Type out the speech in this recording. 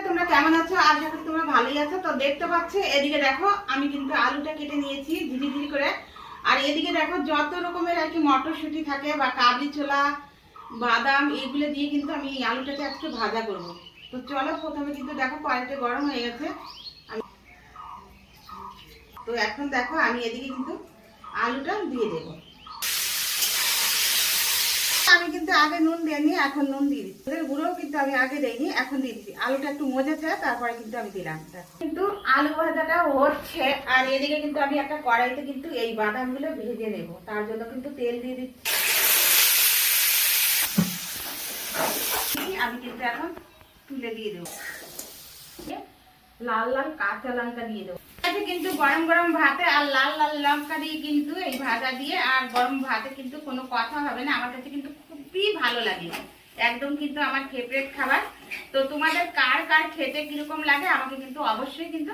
তোমরা কেমন আছো? আশা করি তোমরা ভালোই আছো। তো দেখতে পাচ্ছ এদিকে দেখো আমি কিন্তু আলুটা কেটে নিয়েছি ঝিরি ঝিরি করে। আর এদিকে দেখো যত রকমের আর কি মটরশুঁটি থাকে বা কাবলি ছোলা, বাদাম, এগুলো দিয়ে কিন্তু আমি এই আলুটাকে একটু ভাজা করব। তো চলো, প্রথমে কিন্তু দেখো কড়াইতে গরম হয়ে গেছে। তো এখন দেখো আমি এদিকে কিন্তু আলুটা দিয়ে দেবো। আমি কিন্তু আগে নুন দিইনি, এখন নুন দিয়ে দিচ্ছি। ওদের গুঁড়োও কিন্তু আমি আগে দিইনি, এখন দিয়ে দিচ্ছি। আলুটা একটু মজেছে, তারপরে কিন্তু আমি দিলাম। কিন্তু আলু ভাজাটা হচ্ছে, আর এদিকে কিন্তু আমি একটা কড়াইতে কিন্তু এই বাদামগুলো ভেজে নেব। তার জন্য কিন্তু তেল দিয়ে দিচ্ছি। আমি কিন্তু এখন তুলে দিয়ে দেবো। লাল লাল কাঁচা লঙ্কা দিয়ে দেবো। কিন্তু গরম গরম ভাতে আর লাল লাল লঙ্কা দিয়ে কিন্তু এই ভাজা দিয়ে আর গরম ভাতে কিন্তু কোনো কথা হবে না। আমার কাছে কিন্তু খুবই ভালো লাগে, একদম কিন্তু আমার ফেভারিট খাবার। তো তোমাদের কার কার খেতে কিরকম লাগে আমাকে কিন্তু অবশ্যই কিন্তু